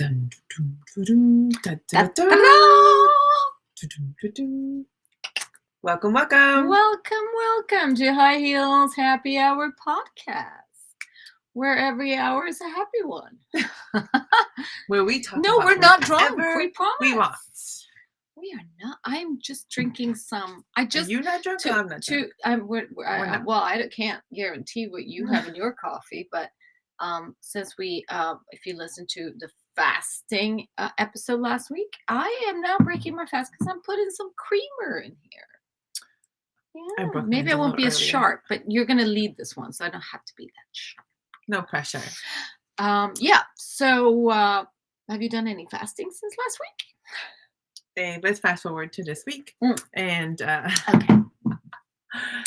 Dun, dun, dun, dun, dun, dun, dun, Ta-da! dun, dun, dun. Welcome, welcome. Welcome to High Heels Happy Hour Podcast, where every hour is a happy one. Where we talk No, about we're not drunk. whatever We promise. we want. We are not. I'm just drinking some. I just. Are you not drunk? I'm not drunk. Not. Well, I can't guarantee what you have in your coffee, but since we, if you listen to the fasting episode last week, I am now breaking my fast because I'm putting some creamer in here. Yeah, maybe I won't be as sharp, but you're gonna lead this one, so I don't have to be that sharp. No pressure. Yeah. So, have you done any fasting since last week? Let's fast forward to this week. And Okay.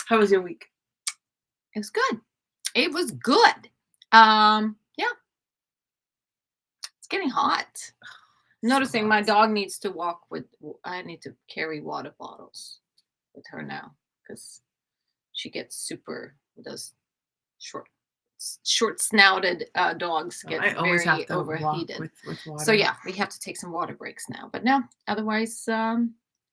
How was your week? It was good. It was good. Yeah. It's getting hot. Noticing my dog needs to walk with. I need to carry water bottles with her now because she gets super. Those short snouted dogs get very overheated. With water. So yeah, we have to take some water breaks now. But no, otherwise,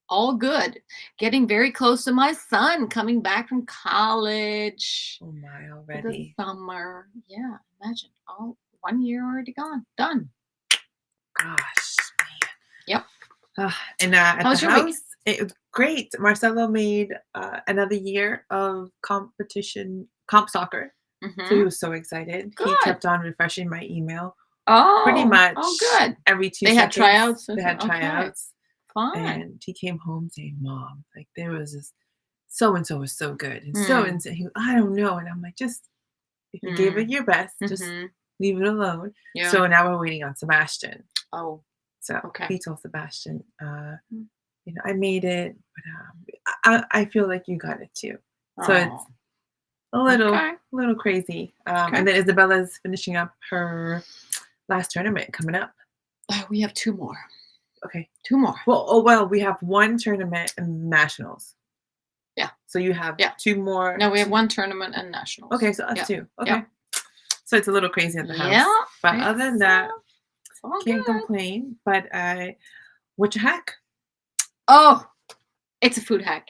all good. Getting very close to my son coming back from college. Oh my, already. The summer. Yeah, imagine. All 1 year already gone. Done. Gosh, man. Yep. And at the house, it was great. Marcelo made another year of comp soccer. Mm-hmm. So he was so excited. Good. He kept on refreshing my email. Oh, pretty much. Oh, good. Every 2 they seconds. Had tryouts. They had tryouts. Fun. And he came home saying, "Mom, like there was this so and so was so good, and so and so." I don't know, and I'm like, just if you gave it your best, just leave it alone. Yeah. So now we're waiting on Sebastian. Oh. So he told Sebastian, I made it, but I feel like you got it too. So it's a little crazy. And then Isabella's finishing up her last tournament coming up. We have 2 more. Okay. 2 more. Well, we have 1 tournament and nationals. Yeah. So you have 2 more. No, we have 1 tournament and nationals. Okay, so that's 2. Okay. Yeah. So it's a little crazy at the house. Yeah. But other than that, can't complain. But what the heck? Oh, it's a food hack.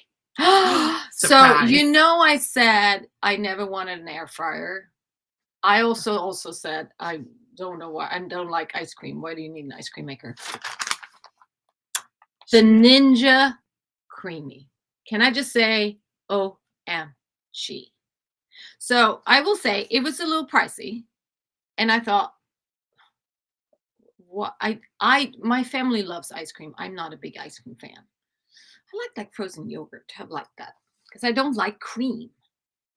So I said I never wanted an air fryer. I also said I don't know why I don't like ice cream. Why do you need an ice cream maker? The Ninja Creamy. Can I just say OMG? So I will say it was a little pricey, and I thought, what my family loves ice cream. I'm not a big ice cream fan. I like frozen yogurt. I like that because I don't like cream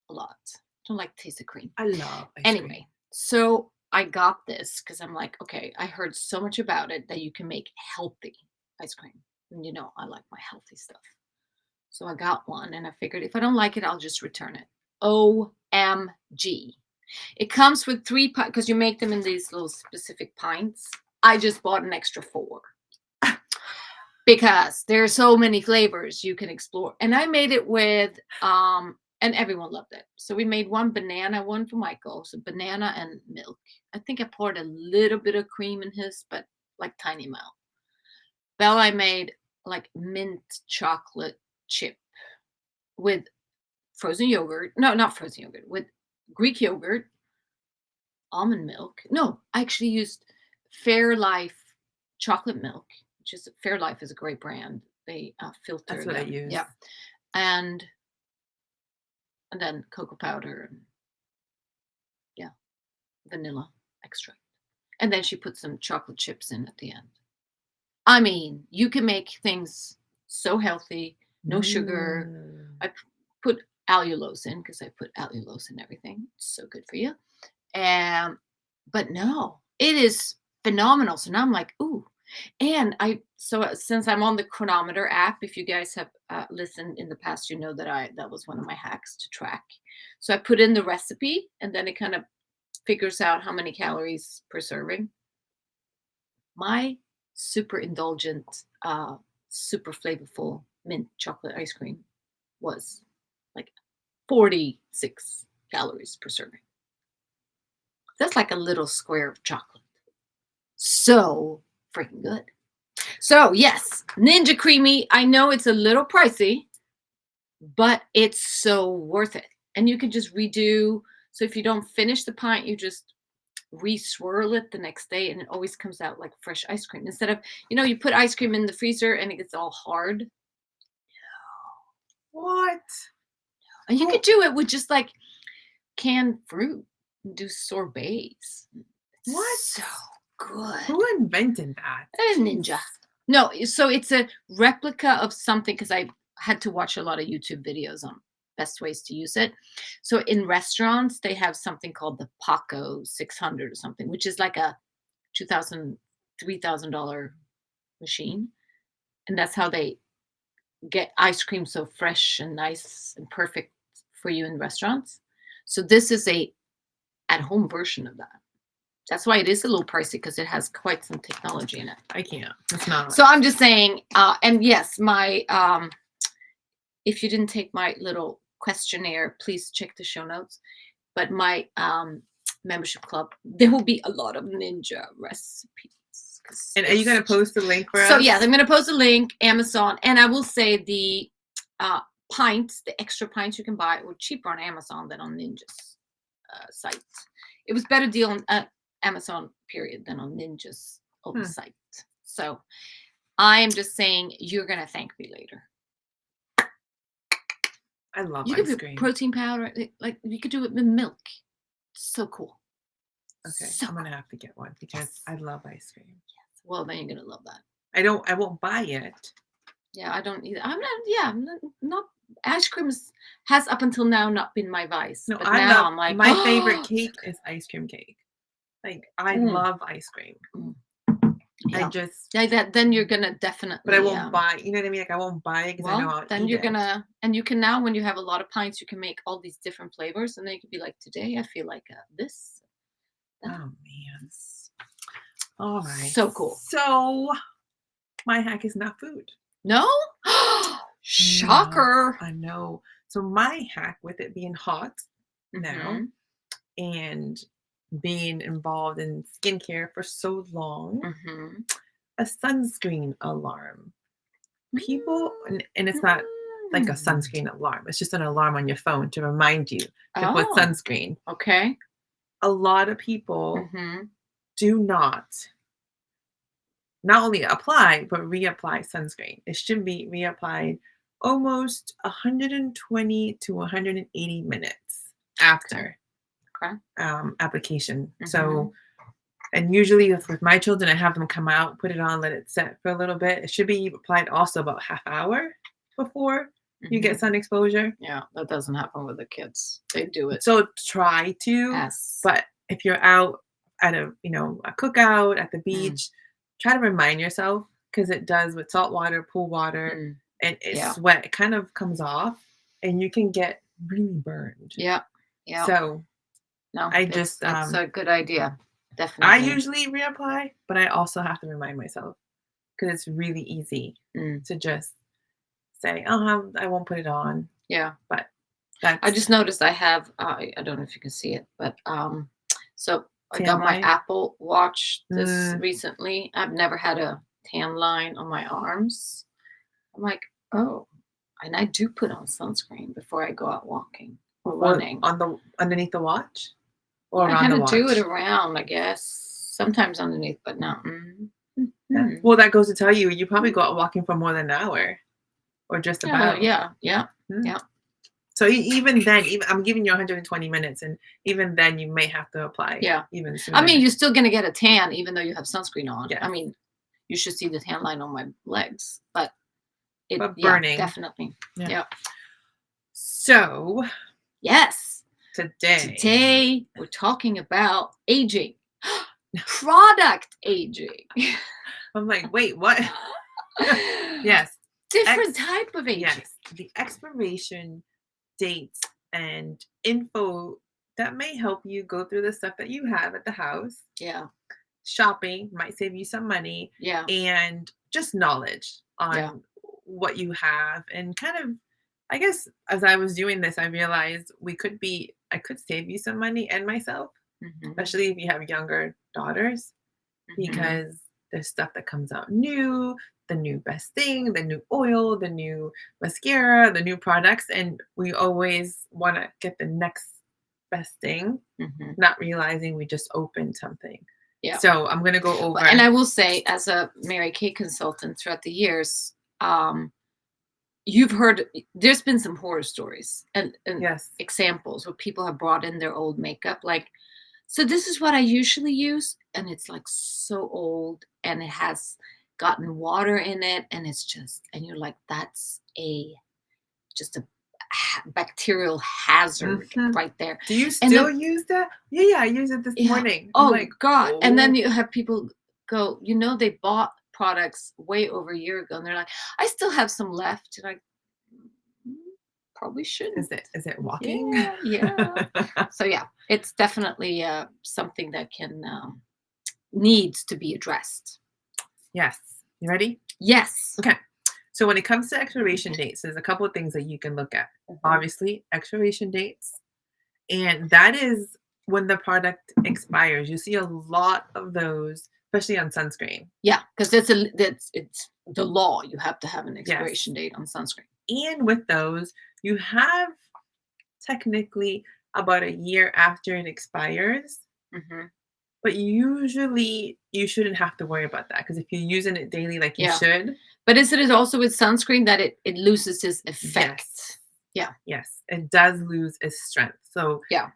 a lot. I don't like the taste of cream. I love ice cream. So I got this because I'm like, okay, I heard so much about it that you can make healthy ice cream. And I like my healthy stuff. So I got one and I figured if I don't like it, I'll just return it. OMG. It comes with 3 because you make them in these little specific pints. I just bought an extra 4. Because there are so many flavors you can explore. And I made it with, and everyone loved it. So we made 1 banana, 1 for Michael. So banana and milk. I think I poured a little bit of cream in his, but like tiny amount. Bella, I made like mint chocolate chip with frozen yogurt. No, not frozen yogurt. With Greek yogurt, almond milk. No, I actually used Fairlife chocolate milk. Fairlife is a great brand. They filter. That's what I use. Yeah, and then cocoa powder and vanilla extract. And then she put some chocolate chips in at the end. I mean, you can make things so healthy, no sugar. I put allulose in because I put allulose in everything. It's so good for you. But no, it is phenomenal. So now I'm like, ooh. And since I'm on the chronometer app, if you guys have listened in the past, you know that was one of my hacks to track. So I put in the recipe and then it kind of figures out how many calories per serving. My super indulgent, super flavorful mint chocolate ice cream was like 46 calories per serving. That's like a little square of chocolate. So freaking good. So yes, Ninja Creamy. I know it's a little pricey, but it's so worth it. And you can just redo. So if you don't finish the pint, you just re-swirl it the next day, and it always comes out like fresh ice cream. Instead of, you put ice cream in the freezer and it gets all hard. What? And you could do it with just like canned fruit and do sorbets. What? So good. Who invented that? A ninja. No, so it's a replica of something, because I had to watch a lot of YouTube videos on best ways to use it. So in restaurants, they have something called the Paco 600 or something, which is like a $2,000, $3,000 machine. And that's how they get ice cream so fresh and nice and perfect for you in restaurants. So this is a at-home version of that. That's why it is a little pricey, because it has quite some technology in it. I can't. It's not. So I'm just saying, and yes, my if you didn't take my little questionnaire, please check the show notes. But my membership club, there will be a lot of ninja recipes. And are you going to post the link for us? So yes, I'm going to post a link, Amazon, and I will say the pints, the extra pints you can buy, were cheaper on Amazon than on Ninja's site. It was better deal on Amazon period than on Ninja's own site. So I am just saying, you're going to thank me later. I love ice cream. You could protein powder, like you could do it with milk. So cool. Okay, so I'm gonna have to get one because I love ice cream. Yes. Well, then you're gonna love that. I won't buy it. Yeah, I don't either. I'm not ice cream has up until now not been my vice. No, but now I'm like, my favorite cake is ice cream cake. Like I love ice cream. Yeah. I just then you're gonna definitely. But I won't buy. You know what I mean? Like I won't buy it because I know I'll then eat you're it. gonna, and you can now, when you have a lot of pints, you can make all these different flavors, and then you could be like, today I feel like this. Oh man. All right. So cool. So my hack is not food. No? Shocker. No, I know. So my hack, with it being hot now and being involved in skincare for so long, a sunscreen alarm. People, and it's not like a sunscreen alarm. It's just an alarm on your phone to remind you to put sunscreen. Okay. A lot of people do not only apply, but reapply sunscreen. It should be reapplied almost 120 to 180 minutes after application. So, and usually with my children, I have them come out, put it on, let it set for a little bit. It should be applied also about half hour before you get sun exposure. Yeah, that doesn't happen with the kids. They do it. So try to. Yes. But if you're out at a cookout at the beach, try to remind yourself, because it does with salt water, pool water, and it's sweat. It kind of comes off, and you can get really burned. Yeah. Yeah. So no, that's a good idea. Definitely. I usually reapply, but I also have to remind myself, because it's really easy to just say, "Oh, I won't put it on." Yeah. But I just noticed I have. I don't know if you can see it, but so I got my Apple Watch this recently. I've never had a tan line on my arms. I'm like, oh, and I do put on sunscreen before I go out walking or running. Underneath the watch, or I around the watch. do it around, I guess. Sometimes underneath, but no. Yeah. Well, that goes to tell you, you probably go out walking for more than an hour, or just about. Yeah. So even then, I'm giving you 120 minutes, and even then, you may have to apply. Yeah. Even sooner. I mean, you're still gonna get a tan even though you have sunscreen on. Yes. I mean, you should see the tan line on my legs, but burning. Definitely. Yeah. So yes, today we're talking about aging, product aging. I'm like, wait, what? Yes. Different type of aging. Yes. The expiration dates and info that may help you go through the stuff that you have at the house. Yeah. Shopping might save you some money. Yeah. And just knowledge on what you have. And kind of, I guess, as I was doing this, I realized I could save you some money and myself, especially if you have younger daughters. Mhm. because there's stuff that comes out new, the new best thing, the new oil, the new mascara, the new products, and we always want to get the next best thing, Mhm. not realizing we just opened something. Yeah. So I'm gonna go Well, and over. I will say, as a Mary Kay consultant throughout the years, you've heard there's been some horror stories and Yes. examples where people have brought in their old makeup, like, so this is what I usually use, and it's like so old, and it has gotten water in it, and it's just, and you're like, that's a just a bacterial hazard Mhm. right there. Do you And still then use that? Yeah, I used it this yeah. morning. I'm Oh like, God. And then oh, you have people go, they bought products way over a year ago and they're like, I still have some left. You're like, "Mm, probably shouldn't." is it walking? Yeah, yeah. So yeah, it's definitely something that can needs to be addressed. Yes. You ready? Yes. Okay. So when it comes to expiration dates, there's a couple of things that you can look at. Mhm. Obviously, expiration dates, and that is when the product expires. You see a lot of those, especially on sunscreen. Yeah, because it's the law. You have to have an Yes. expiration date on sunscreen. And with those, you have technically about a year after it expires, Hmm. but usually you shouldn't have to worry about that because if you're using it daily like you Yeah. should, But is it also with sunscreen that it loses its yes, effect? Yeah. yes, it does lose its strength. So Yeah.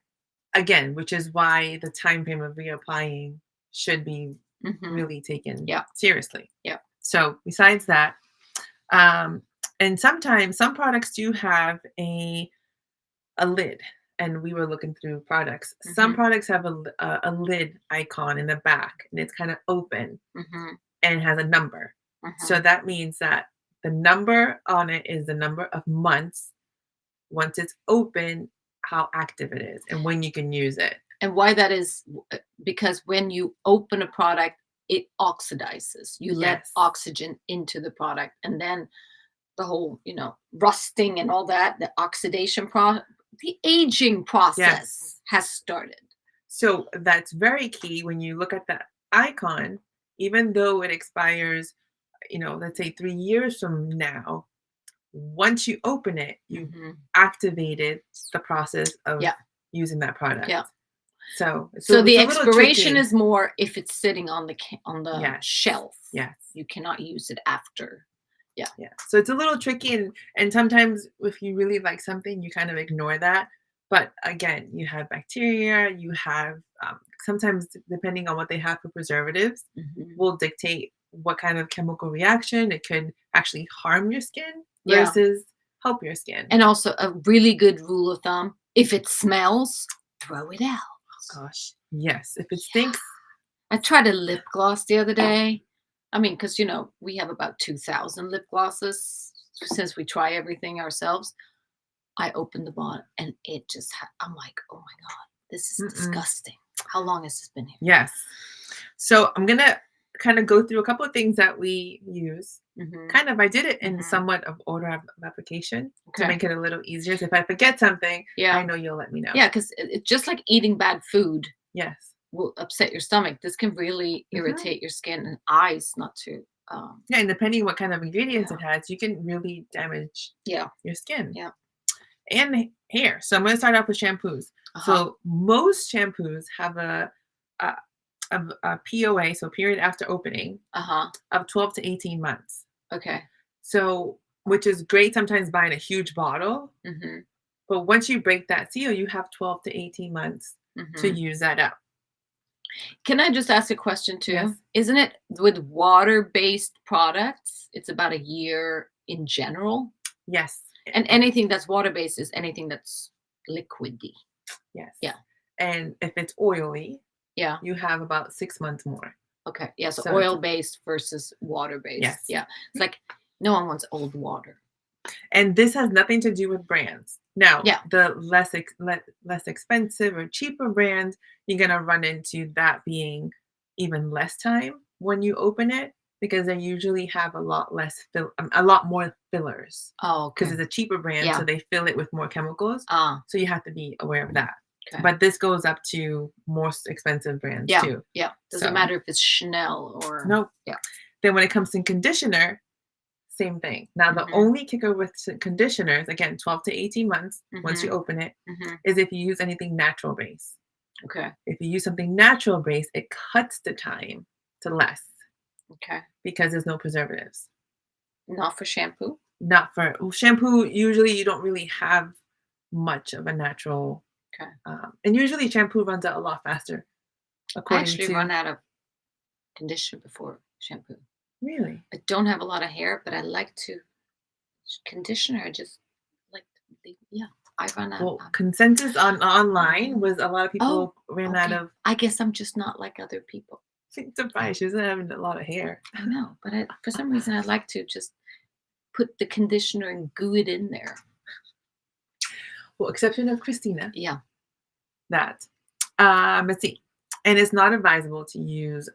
again, which is why the time frame of reapplying should be Hmm. really taken Yeah. seriously. Yeah. So besides that, um, and sometimes some products do have a lid, and we were looking through products. Some Hmm. products have a lid icon in the back, and it's kind of open Hmm. and has a number. So Hmm. that means that the number on it is the number of months once it's open, how active it is, and when you can use it. And why that is because when you open a product, it oxidizes. You let Yes. oxygen into the product, and then the whole, rusting and all that, the aging Yes. process has started. So that's very key when you look at that icon, even though it expires, let's say 3 years from now, once you open it, you Hmm. activated the process of Yeah. using that product. Yeah. So it's So a, it's the a little expiration tricky. is more if it's sitting on the Yes. shelf. Yes. You cannot use it after. Yeah. Yeah. So it's a little tricky and sometimes if you really like something, you kind of ignore that. But again, you have bacteria, you have sometimes depending on what they have for preservatives, Hmm. will dictate what kind of chemical reaction it could actually harm your skin Yeah. versus help your skin. And also a really good rule of thumb, if it smells, throw it out. Gosh, yes. If it Yeah. stinks, I tried a lip gloss the other day. I mean, because we have about 2,000 lip glosses since we try everything ourselves. I opened the bottle and it just I'm like, "Oh my god, this is mm-mm. disgusting. How long has this been here?" Yes. So I'm gonna kind of go through a couple of things that we use. Mhm. Kind of, I did it in Mhm. somewhat of order of application to Okay. make it a little easier. So if I forget something, I Yeah. know you'll let me know. Yeah, 'cause it's just like eating bad food Yes. will upset your stomach. This can really Hmm. irritate your skin and eyes not to, Yeah, and depending what kind of ingredients yeah. it has, you can really damage Yeah. your skin Yeah. and hair. So I'm going to start off with shampoos. Uh-huh. So most shampoos have a, a POA, so period after opening, Uh-huh. of 12 to 18 months. Okay. So, which is great sometimes buying a huge bottle, Mhm. but once you break that seal, you have 12 to 18 months to Mhm. use that up. Can I just ask a question Yes. too? Isn't it with water-based products, it's about a year in general? Yes. And anything that's water-based is anything that's liquidy. Yes. Yeah. And if it's oily, Yeah. you have about 6 months more. Okay. Yeah. So So it's oil-based versus water-based. yes. Yeah. It's like no one wants old water. And this has nothing to do with brands. Now, Yeah. the less expensive or cheaper brands, you're gonna run into that being even less time when you open it because they usually have a lot more fillers Oh, because okay. it's a cheaper brand, so Yeah. they fill it with more chemicals. Ah. So you have to be aware of that. Okay. But this goes up to more expensive brands Yeah. too. Yeah. Doesn't So matter if it's Chanel or nope. yeah. Then when it comes to conditioner, same thing. Now the Mhm. only kicker with conditioners, again, 12 to 18 months once you Mhm. open it, Mhm. is if you use anything natural base. Okay. If you use something natural base, it cuts the time to less Okay. because there's no preservatives. Not for shampoo? Not for shampoo, usually you don't really have much of a natural, Okay. and usually shampoo runs out a lot faster, I according actually to run out of conditioner before shampoo. really. I don't have a lot of hair, but I like to conditioner. I just like yeah. I run out. Well, consensus on online Mhm. was a lot of Oh, people ran out okay. of. I guess I'm just not like other people. Surprised she doesn't have a lot of hair. I know, but for some reason I like to just put the conditioner and goo it in there. Well, exception of Christina. Yeah. That. Let's see. And it's not advisable to use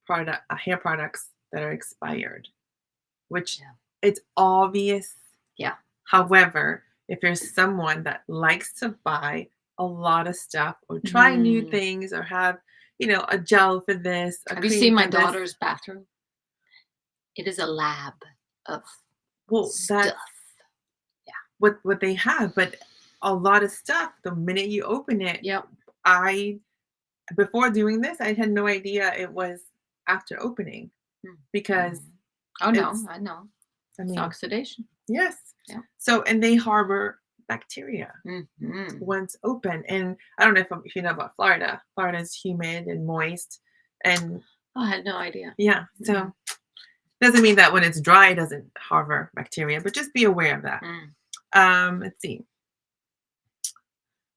hair products that are expired, which Yeah. it's obvious. Yeah. However, if you're someone that likes to buy a lot of stuff or try new Mm. things or have, a gel for this, a Have you cream seen my for this, daughter's bathroom? It is a lab of well, that's stuff. Yeah. what they have. But a lot of stuff, the minute you open it, Yep. I before doing this, I had no idea it was after opening because Mm. Oh no, it's, I know. I It's mean, oxidation. yes. Yeah. So, and they harbor bacteria Mm-hmm. once open. And I don't know if you know about Florida. Florida is humid and moist. And Oh, I had no idea. yeah, so doesn't mean that when it's dry, it doesn't harbor bacteria, but just be aware of that. Let's see.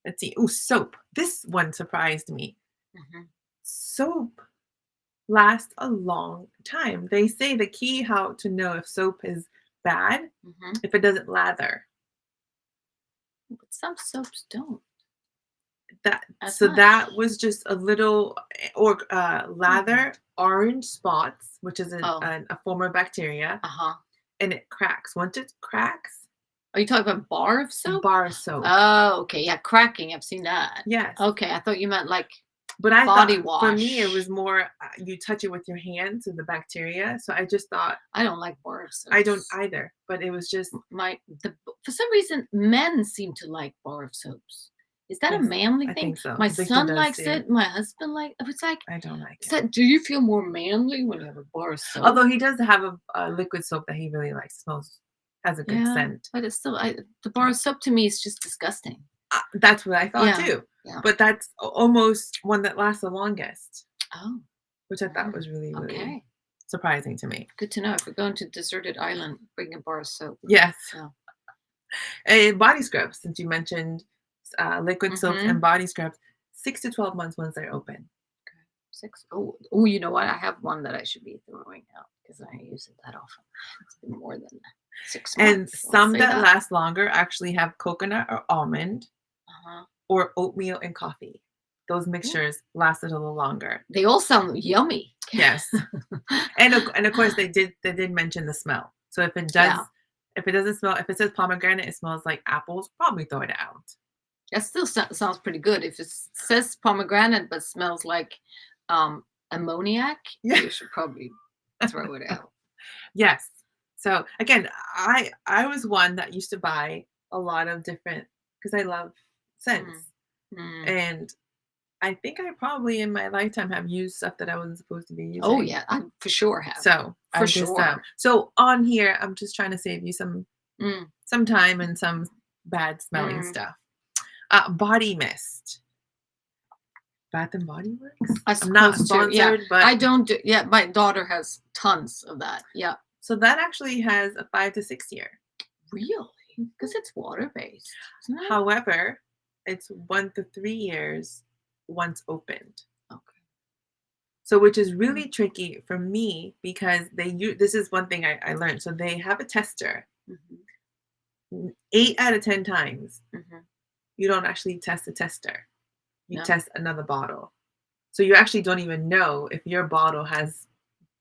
Let's see. Oh, soap. This one surprised me. Mm-hmm. Soap lasts a long time. They say the key how to know if soap is bad Mm-hmm. if it doesn't lather. But some soaps don't. As So much. that was just a little or lather Mhm. orange spots, which is Oh. a form of bacteria, Uh-huh. and it cracks. Once it cracks, Are you talking about bar of soap? bar soap. Oh, okay. Yeah, cracking. I've seen that. Yes. Okay, I thought you meant like But I body thought wash. for me it was more you touch it with your hands and the bacteria. So I just thought I don't like bar of soaps. I don't either. But it was just For some reason men seem to like bar of soaps. Is that a manly I thing? think so. My Victor son does likes too. it. My husband it's like I don't like is it. that do you feel more manly when you have a bar of soap? Although he does have a liquid soap that he really likes. Has a good Yeah, scent. but it's still the bar of soap to me is just disgusting. That's what I thought Yeah. too. Yeah. But that's almost one that lasts the longest, Oh. which I thought was really, really Okay. surprising to me. Good to know. If we're going to a deserted island, bring a bar of soap. Yes. Yeah. And body scrubs, since you mentioned liquid soaps Mhm. and body scrubs, 6 to 12 months once they're open. 6. Oh, you know what? I have one that I should be throwing out because I use it that often. It's been more than 6 And months. Let's some say that last longer actually have coconut or almond Uh-huh. or oatmeal and coffee. Those mixtures lasted a little longer. They all sound yummy. Yes. And of course they did mention the smell. So if it does Yeah. if it doesn't smell, if it says pomegranate, it smells like apples, probably throw it out. That still sounds pretty good. If it says pomegranate but smells like ammoniac, Yeah. you should probably throw it out. Yes. So again, I was one that used to buy a lot of different because I love scents. And I think I probably in my lifetime have used stuff that I wasn't supposed to be using. Oh yeah, I for sure have. So For sure. So on here, I'm just trying to save you some Mm. time and some bad smelling stuff. Body mist. Bath and Body Works. I'm not sponsored, but I don't do. Yeah, my daughter has tons of that. Yeah, so that actually has a 5 to 6 year. really, because it's water based. However, it's 1 to 3 years once opened. Okay. So, which is really tricky for me because this is one thing I learned. So they have a tester. 8 out of 10 times, you don't actually test the tester. You test another bottle. So you actually don't even know if your bottle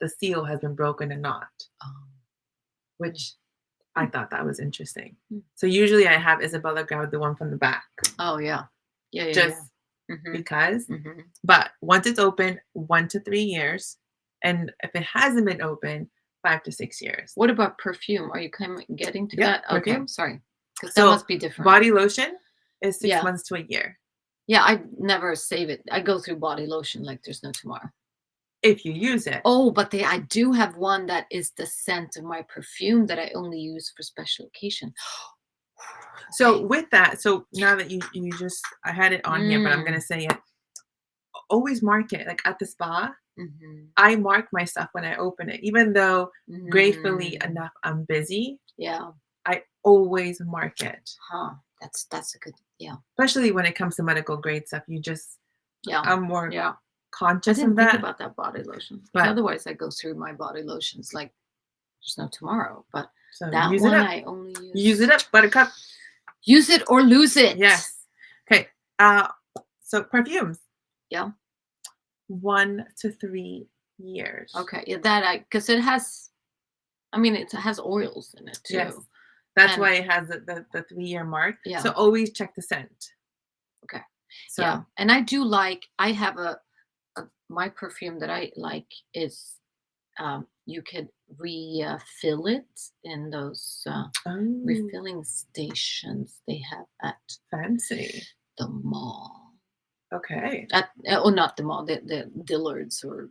the seal has been broken or not. Which I thought that was interesting. So usually I have Isabella grab the one from the back. Oh yeah, Just because, but once it's open, 1 to 3 years. And if it hasn't been open, 5 to 6 years. What about perfume? Are you getting to that? Perfume. Okay, sorry. Because that must be different. Body lotion is 6 months to a year. Yeah, I never save it. I go through body lotion like there's no tomorrow. If you use it. Oh, but I do have one that is the scent of my perfume that I only use for special occasions. So with that, so now that you just, I had it on here, but I'm going to say it. Always mark it. Like at the spa, I mark my stuff when I open it. Even though gratefully enough, I'm busy. Yeah. I always mark it. Huh. That's a good, Especially when it comes to medical grade stuff. You just, I'm more conscious I didn't of that. think about that body lotion. But otherwise I go through my body lotions like there's no tomorrow. But so that use one it up. I only use. Use it up, buttercup. Use it or lose it. Yes. Okay. So perfumes. Yeah. 1 to 3 years. Okay. Yeah, because it has, it has oils in it too. Yes. That's why it has the 3-year mark. Yeah. So always check the scent. Okay. So, yeah. And I do I have my perfume that I like is, you could refill it in those refilling stations they have at fancy. The mall. Okay. Not the mall, the Dillard's or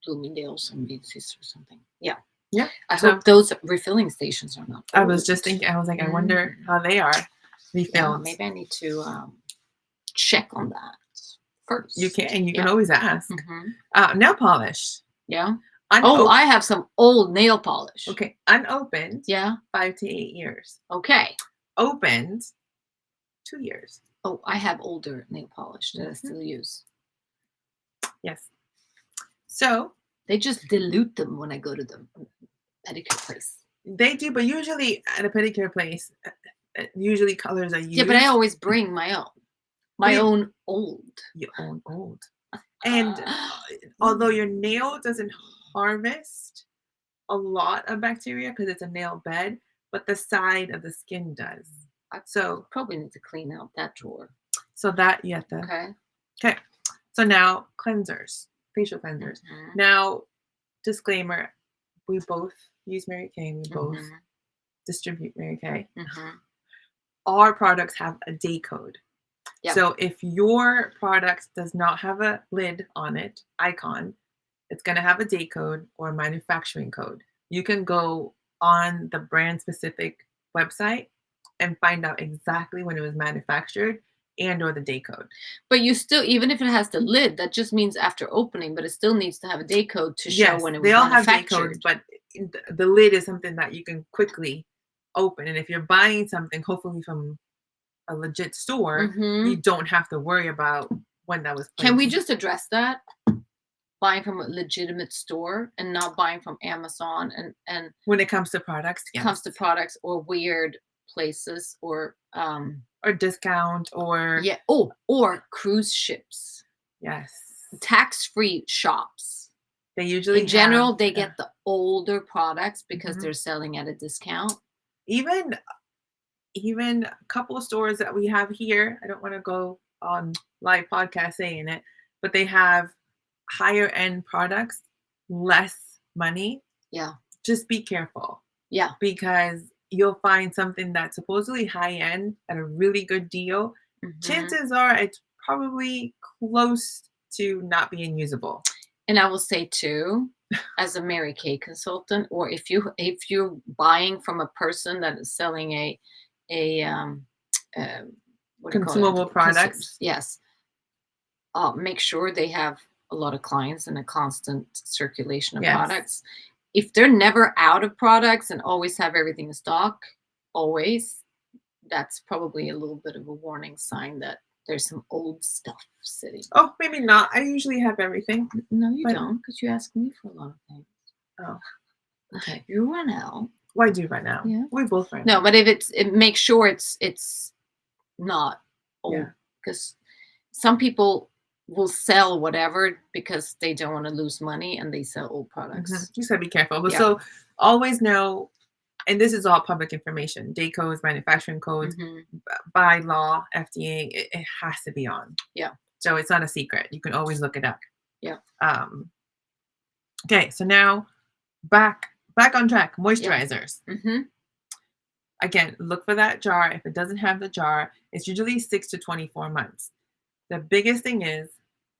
Bloomingdale's or Macy's or something. Yeah. Yeah. I hope those refilling stations are not. I was just thinking, I was like, I wonder how they are refilled. Yeah, maybe I need to check on that first. You can always ask. Nail polish. Yeah. I have some old nail polish. Okay. Unopened. Yeah. 5 to 8 years. Okay. Opened. 2 years. Oh, I have older nail polish that I still use. Yes. So they just dilute them when I go to the pedicure place. They do, but usually at a pedicure place, usually colors are used. Yeah, but I always bring my own. My own old. Your own old. And although your nail doesn't harvest a lot of bacteria because it's a nail bed, but the side of the skin does. So probably need to clean out that drawer. So that you have to. Okay. So now cleansers, facial cleansers. Now, disclaimer: we both use Mary Kay. We both distribute Mary Kay. Our products have a day code. Yep. So if your product does not have a lid on it, icon, it's going to have a day code or a manufacturing code. You can go on the brand specific website and find out exactly when it was manufactured and or the day code. But you still, even if it has the lid, that just means after opening, but it still needs to have a day code to show when it was manufactured. They all have day codes, but the lid is something that you can quickly open. And if you're buying something, hopefully from a legit store, you don't have to worry about when that was placed. Can we just address that? Buying from a legitimate store and not buying from Amazon and when it comes to products, yes. Comes to products or weird places or discount or or cruise ships. Yes. Tax-free shops. They usually in general they get the older products because they're selling at a discount. Even a couple of stores that we have here, I don't want to go on live podcast saying it, but they have higher end products, less money. Yeah. Just be careful. Yeah. Because you'll find something that's supposedly high end at a really good deal. Chances are it's probably close to not being usable. And I will say too, as a Mary Kay consultant, or if you're buying from a person that is selling a consumable products, yes, make sure they have a lot of clients and a constant circulation of products. If they're never out of products and always have everything in stock, that's probably a little bit of a warning sign that there's some old stuff sitting. Oh, maybe not. I usually have everything. No, you don't, because you ask me for a lot of things. Oh, okay. You run out. Well, I do right now. Yeah, we both run out. No, but if it makes sure it's not old, because some people will sell whatever because they don't want to lose money and they sell old products. You just gotta be careful. But so always know and this is all public information, day codes, manufacturing codes, by law, FDA, it has to be on. Yeah. So it's not a secret. You can always look it up. Yeah. Okay, so now back on track. Moisturizers. Again, look for that jar. If it doesn't have the jar, it's usually 6 to 24 months. The biggest thing is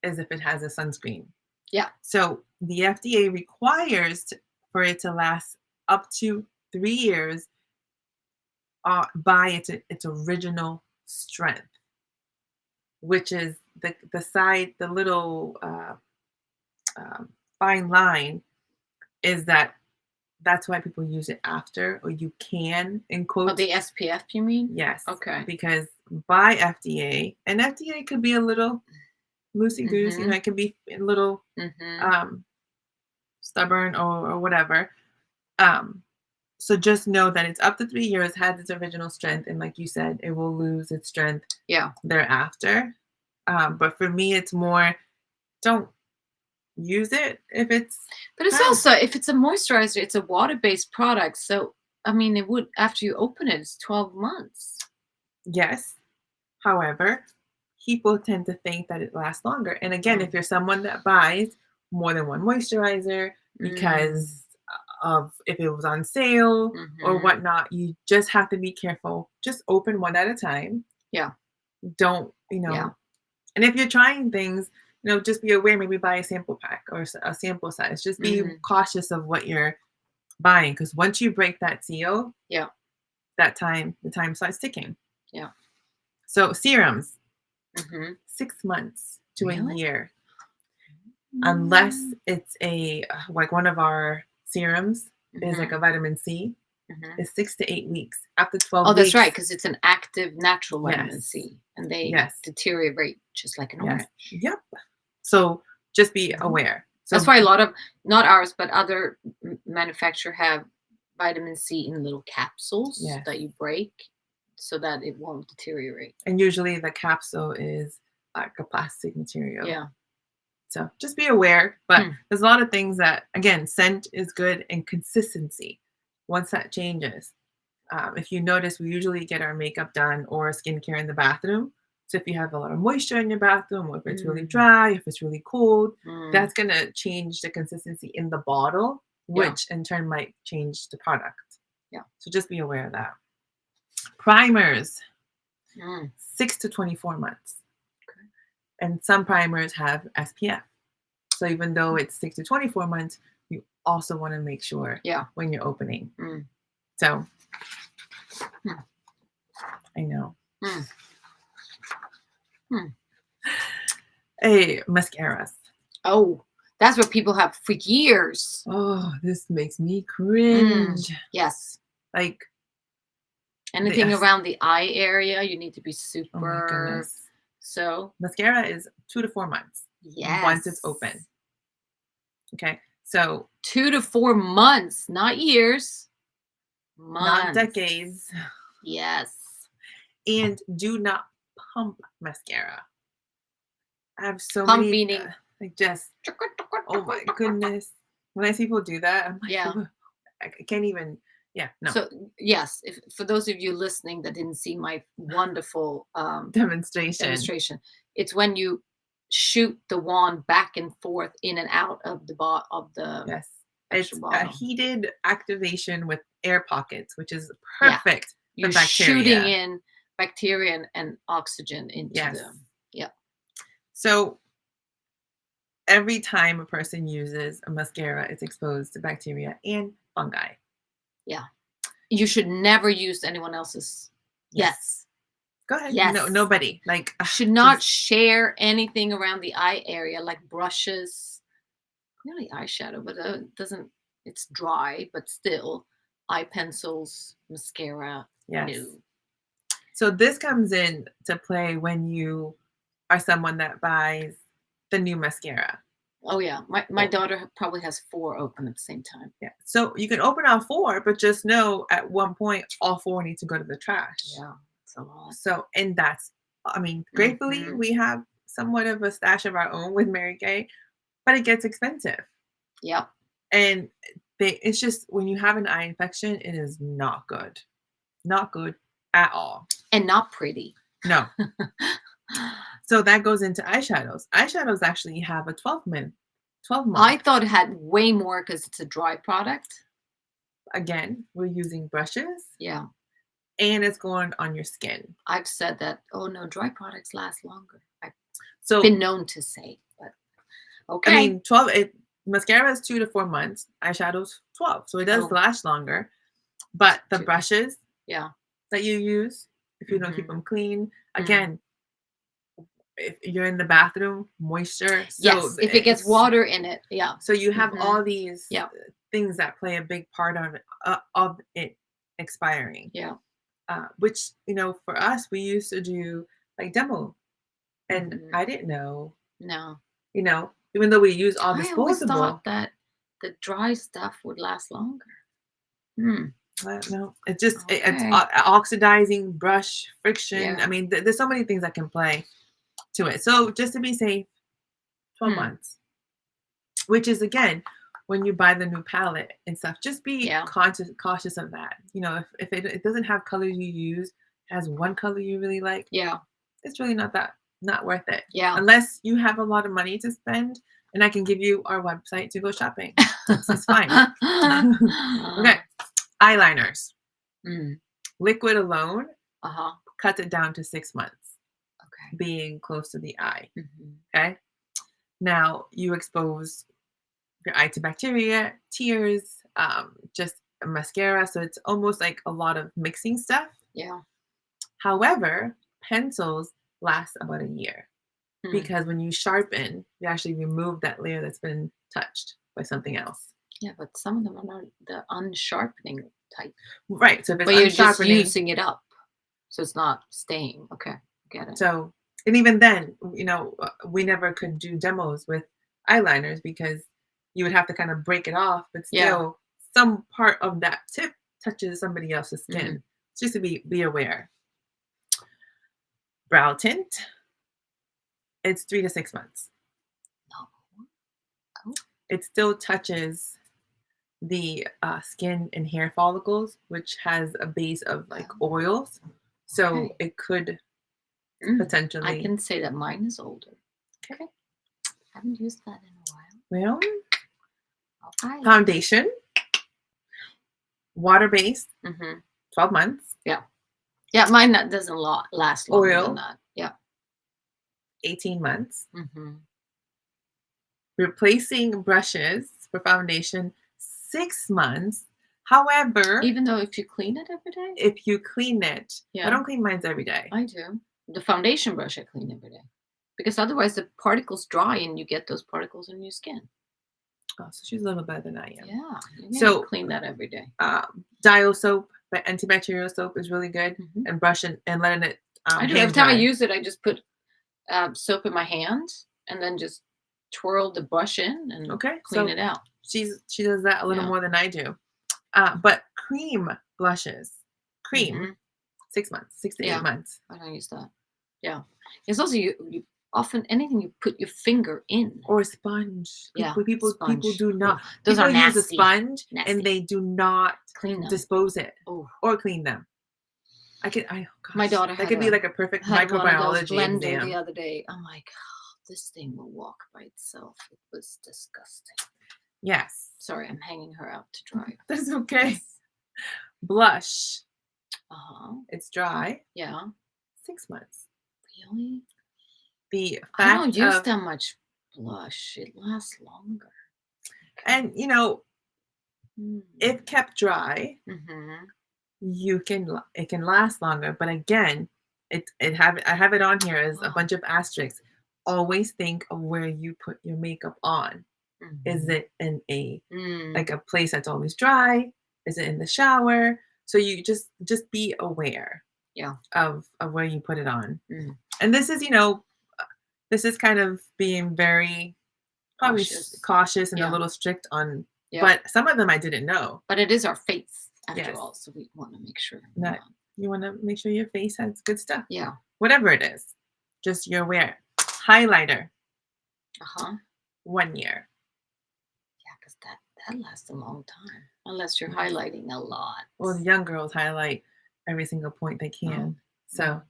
if it has a sunscreen. Yeah. So the FDA requires for it to last up to 3 years by its original strength, which is the side, the little fine line is that's why people use it after, or you can, in quotes. Oh, the SPF, you mean? Yes. Okay. Because by FDA, and FDA could be a little loosey-goose, it can be a little stubborn or whatever. So just know that it's up to 3 years, has its original strength, and like you said, it will lose its strength thereafter. But for me, it's more, don't use it if it's... But it's also, if it's a moisturizer, it's a water-based product. So, I mean, it would, after you open it, it's 12 months. Yes. However, people tend to think that it lasts longer. And again, if you're someone that buys more than one moisturizer because of if it was on sale or whatnot, you just have to be careful. Just open one at a time. Yeah. Don't, and if you're trying things, just be aware, maybe buy a sample pack or a sample size. Just be cautious of what you're buying, because once you break that seal, the time starts ticking. Yeah. So serums, 6 months to a year, unless it's like one of our serums is like a vitamin C. It's 6 to 8 weeks. After 12 weeks. Oh, that's right, because it's an active natural vitamin C, and they deteriorate just like an orange. Yep. So just be aware. So that's why a lot of, not ours, but other manufacturers have vitamin C in little capsules that you break so that it won't deteriorate. And usually the capsule is like a plastic material. Yeah. So just be aware. But there's a lot of things that, again, scent is good, and consistency. Once that changes, if you notice, we usually get our makeup done or skincare in the bathroom. So if you have a lot of moisture in your bathroom, or if it's really dry, if it's really cold, that's going to change the consistency in the bottle, which in turn might change the product. Yeah. So just be aware of that. Primers, 6 to 24 months. Okay. And some primers have SPF. So even though it's 6 to 24 months, you also want to make sure when you're opening. So I know. Hey, mascaras. Oh, that's what people have for years. Oh, this makes me cringe. Yes. Like anything around the eye area, you need to be super. Oh my goodness. So mascara is 2 to 4 months. Yes. Once it's open. Okay. So 2 to 4 months, not years. Months. Not decades. Yes. And do not pump mascara. I have so pump many. Meaning like just. Oh my goodness! When I see people do that, I'm like, I can't even. Yeah. No. So yes, for those of you listening that didn't see my wonderful demonstration, it's when you shoot the wand back and forth in and out of the yes. It's a heated activation with air pockets, which is perfect. You're for bacteria. Shooting in bacteria and oxygen into them. Yeah. So every time a person uses a mascara, it's exposed to bacteria and fungi. Yeah. You should never use anyone else's. Yes. Go ahead. Yes. No, nobody. Like should not share anything around the eye area, like brushes. Really eyeshadow, but it doesn't. It's dry, but still, eye pencils, mascara. Yes. No. So this comes in to play when you are someone that buys the new mascara. Oh yeah, my daughter probably has 4 open at the same time. Yeah. So you can open all 4, but just know at one point all 4 need to go to the trash. Yeah, it's a lot. So and that's, I mean, gratefully we have somewhat of a stash of our own with Mary Kay, but it gets expensive. Yep. And it's just when you have an eye infection, it is not good. Not good at all. And not pretty. No. So that goes into eyeshadows. Eyeshadows actually have a 12 month. I thought it had way more because it's a dry product. Again, we're using brushes. Yeah. And it's going on your skin. I've said that, oh no, dry products last longer. I've So been known to say, but okay. I mean, mascara is 2 to 4 months, eyeshadows 12. So it does last longer. But the brushes that you use, if you don't keep them clean, again, if you're in the bathroom, moisture. So yes, if it gets water in it, yeah. So you have all these things that play a big part of it expiring. Yeah. Which, for us, we used to do like demo. And I didn't know. No. Even though we use all disposable. I always thought that the dry stuff would last longer. No, it's just it's oxidizing, brush, friction. Yeah. I mean, there's so many things that can play to it. So just to be safe, 12 months. Which is, again, when you buy the new palette and stuff, just be cautious of that. If it doesn't have colors you use, has one color you really like, it's really not worth it. Yeah. Unless you have a lot of money to spend, and I can give you our website to go shopping. It's fine. Okay. Eyeliners. Liquid alone cuts it down to 6 months. Okay. Being close to the eye. Okay. Now you expose your eye to bacteria, tears, just a mascara. So it's almost like a lot of mixing stuff. Yeah. However, pencils last about a year because when you sharpen, you actually remove that layer that's been touched by something else. Yeah, but some of them are not the unsharpening type. Right. So if it's but you're just using it up, so it's not staying. Okay, get it. So, and even then, we never could do demos with eyeliners because you would have to kind of break it off, but still some part of that tip touches somebody else's skin. Just to be aware. Brow tint, it's 3 to 6 months. It still touches the skin and hair follicles, which has a base of like oils. So it could potentially. I can say that mine is older. Okay. Haven't used that in a while. Well, foundation, water-based, 12 months. Yeah. Yeah, mine doesn't last longer than that. Yeah. 18 months. Replacing brushes for foundation, 6 months. However, even though if you clean it every day? If you clean it. I don't clean mine every day. I do. The foundation brush I clean every day. Because otherwise the particles dry and you get those particles in your skin. Oh, so she's a little better than I am. Yeah. You clean that every day. Dial soap, but antibacterial soap is really good. And brushing and letting it I do. Every time I use it, I just put soap in my hand and then just twirl the brush in and clean it out. She does that a little more than I do. But cream blushes. 6 months, 6 to 8 months. I don't use that. Yeah. It's also you often anything you put your finger in. Or a sponge. People do not. Those people are nasty. Use a sponge and they do not clean them. Dispose it or clean them. My daughter that could be like a perfect microbiology exam. The other day. I'm like, this thing will walk by itself. It was disgusting. Yes. Sorry, I'm hanging her out to dry. That's okay. Yes. Blush. It's dry. Yeah. 6 months. Really? I don't use that much blush. It lasts longer. And if kept dry, it can last longer. But again, I have it on here as a bunch of asterisks. Always think of where you put your makeup on. Is it in like a place that's always dry? Is it in the shower? So you just be aware of where you put it on. And this is kind of being very probably cautious and a little strict on but some of them I didn't know. But it is our face after all, so we want to make sure you want to make sure your face has good stuff. Yeah. Whatever it is. Just you're aware. Highlighter. 1 year. Yeah, because That lasts a long time, unless you're highlighting a lot. Well, the young girls highlight every single point they can. So,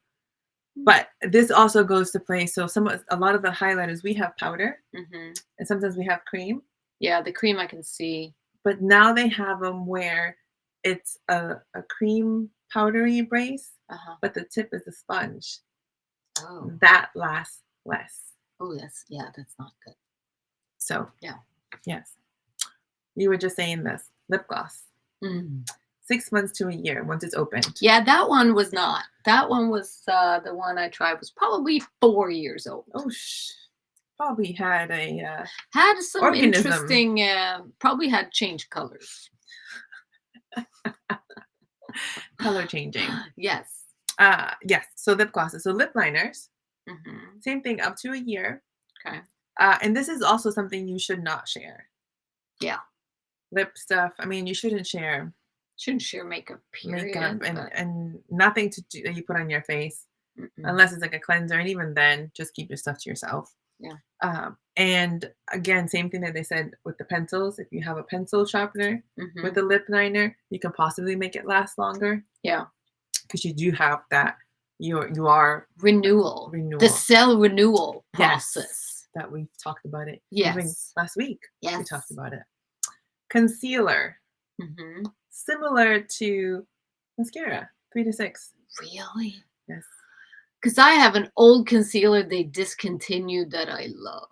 Mm. but this also goes to play. So a lot of the highlighters, we have powder, Mhm. and sometimes we have cream. Yeah, the cream I can see. But now they have them where it's a cream powdery base, Uh-huh. but the tip is a sponge. Oh. That lasts less. Oh, that's not good. So, Yeah. yes. You were just saying this. Lip gloss. Mm. 6 months to a year once it's opened. Yeah, that one was not. That one was the one I tried was probably 4 years old. Oh, probably had a Had some organism. interesting. Probably had changed colors. Color changing. Yes. Yes. So lip glosses. So lip liners. Mm-hmm. Same thing, up to a year. Okay. And this is also something you should not share. Yeah. Lip stuff. I mean, you shouldn't share Shouldn't share makeup. Period. makeup and nothing to do that you put on your face, Mm-mm. unless it's like a cleanser. And even then, just keep your stuff to yourself. Yeah. And again, same thing that they said with the pencils. If you have a pencil sharpener Mm-hmm. with a lip liner, you can possibly make it last longer. Yeah. Because you do have that. You are renewal. The cell renewal process. Yes, that we've talked about it. Yes. Even last week. Yes. We talked about it. Concealer. Mm-hmm. Similar to mascara. 3 to 6. Really? Yes. Because I have an old concealer they discontinued that I love.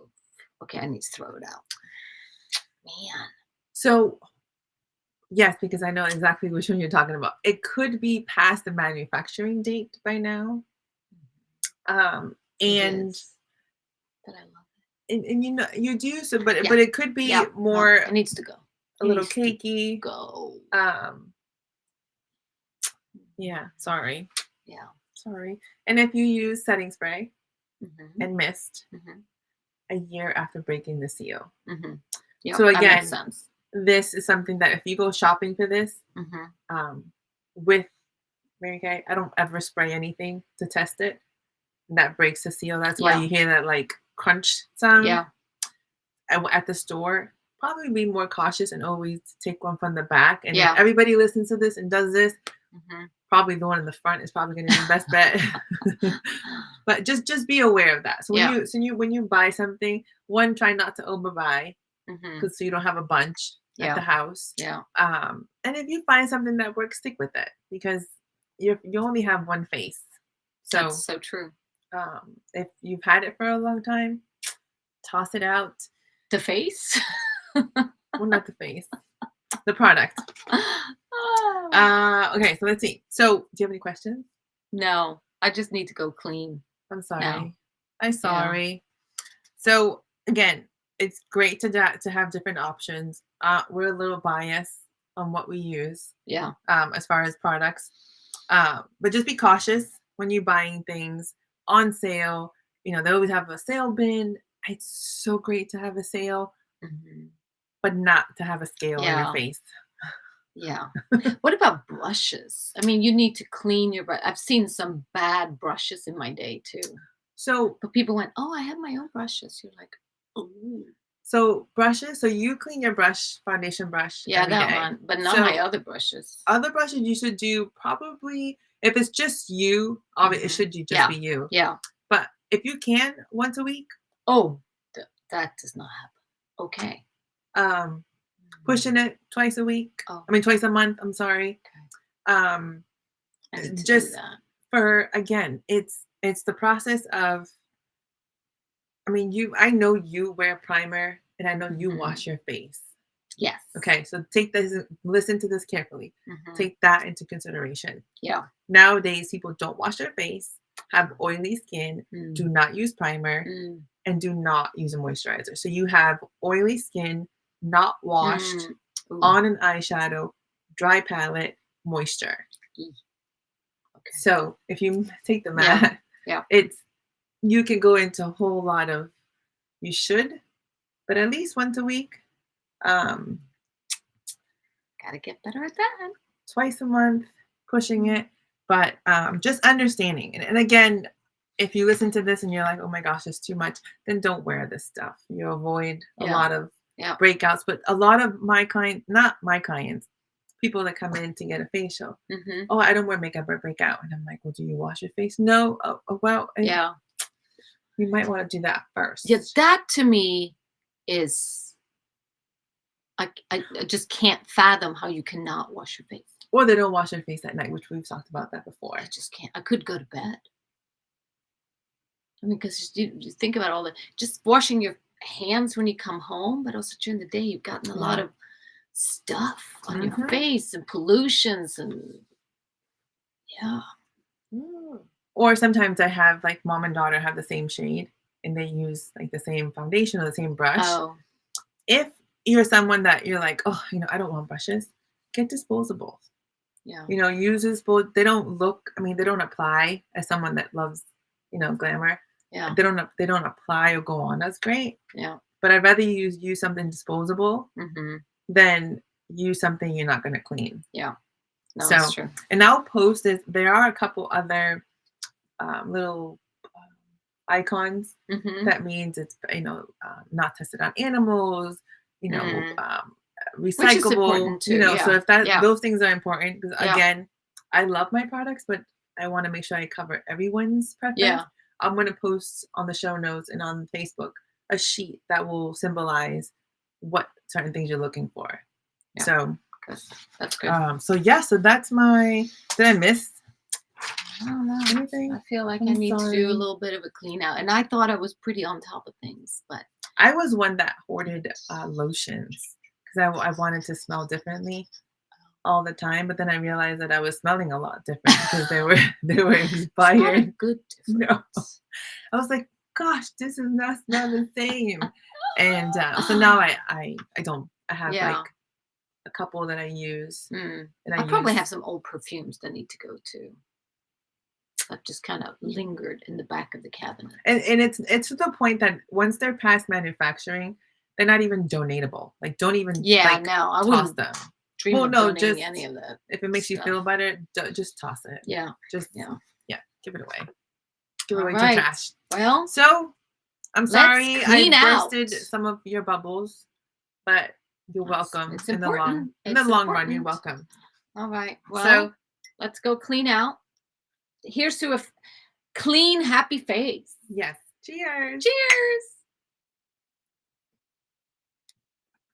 Okay, I need to throw it out. Man. So, yes, because I know exactly which one you're talking about. It could be past the manufacturing date by now. And but I love it. And you know you do so, but it could be more. It needs to go. A little cakey. Go. Yeah. Sorry. Yeah. Sorry. And if you use setting spray and mist Mm-hmm. a year after breaking the seal. Mm-hmm. Yeah. So again, that makes sense. This is something that if you go shopping for this, with Mary Kay, I don't ever spray anything to test it. That breaks the seal. That's why you hear that like crunch sound. Yeah. At the store, probably be more cautious and always take one from the back. And Yeah. if everybody listens to this and does this, probably the one in the front is probably going to be the best bet. But just be aware of that. So when you buy something, one, try not to overbuy, because so you don't have a bunch at the house. Yeah. And if you find something that works, stick with it, because you only have one face. So that's so true. If you've had it for a long time, toss it out. The face? Well, not the face. The product. Okay, so let's see. So, do you have any questions? No, I just need to go clean. I'm sorry. No. I'm sorry. Yeah. So, again, it's great to have different options. We're a little biased on what we use. Yeah. As far as products. But just be cautious when you're buying things on sale. You know, they always have a sale bin. It's so great to have a sale, but not to have a scale on your face. Yeah. What about brushes? I mean, you need to clean your brush. I've seen some bad brushes in my day too. So, but people went, "Oh, I have my own brushes." You're like, "Oh." So brushes. So you clean your foundation brush. Yeah, every that day. one, but not my other brushes. Other brushes you should do probably if it's just you. Obviously, it should just be you. Yeah. But if you can, once a week. Oh, that does not happen. Okay. Pushing it twice a week. Oh. I mean, twice a month. I'm sorry. Okay. I need to just do that. For again, it's the process of. I mean, I know you wear primer, and I know you wash your face. Yes. Okay, so listen to this carefully. Take that into consideration. Yeah. Nowadays, people don't wash their face, have oily skin, do not use primer, and do not use a moisturizer. So you have oily skin, not washed, on an eyeshadow, dry palette, moisture. Okay. So if you take the math, you can go into a whole lot of, you should, but at least once a week. Gotta get better at that. Twice a month, pushing it, but just understanding. And again, if you listen to this and you're like, oh my gosh, it's too much, then don't wear this stuff. You avoid a lot of breakouts. But a lot of my clients, not my clients, people that come in to get a facial. Oh, I don't wear makeup or break out. And I'm like, well, do you wash your face? No. Oh well, you might want to do that first. Yeah, that to me is, I just can't fathom how you cannot wash your face. Or they don't wash their face at night, which we've talked about that before. I just can't. I could go to bed. I mean, because you think about all the, just washing your hands when you come home, but also during the day, you've gotten a lot of stuff on your face and pollutions and Or sometimes I have like mom and daughter have the same shade and they use like the same foundation or the same brush. If you're someone that you're like, oh, I don't want brushes, get disposables. Use disposable. They don't look, they don't apply as someone that loves, glamour. They don't apply or go on as great. But I'd rather use something disposable than use something you're not going to clean. No, that's true. And I'll post this. There are a couple other little icons. That means it's not tested on animals. Recyclable. So if those things are important, because again, I love my products, but I want to make sure I cover everyone's preference. I'm going to post on the show notes and on Facebook a sheet that will symbolize what certain things you're looking for. So that's good. So that's my. Did I miss? I don't know. Anything? I feel like I need to do a little bit of a clean out, and I thought I was pretty on top of things, but I was one that hoarded lotions because I wanted to smell differently all the time, but then I realized that I was smelling a lot different because they were expired. Not a good difference. No. I was like, gosh, this is not smell the same. And so now I don't. I have like a couple that I use. And I probably have some old perfumes that need to go too. That just kind of lingered in the back of the cabinet. And it's to the point that once they're past manufacturing, they're not even donatable. Like, don't even I toss wouldn't them. dream of donating any of that. If it makes you feel better, just toss it. Give it away. Give it away to trash. Well, so I'm sorry I bursted some of your bubbles, but you're welcome. It's in important. In the long run, you're welcome. All right. Well, let's go clean out. Here's to a clean, happy face. Yes. Cheers. Cheers.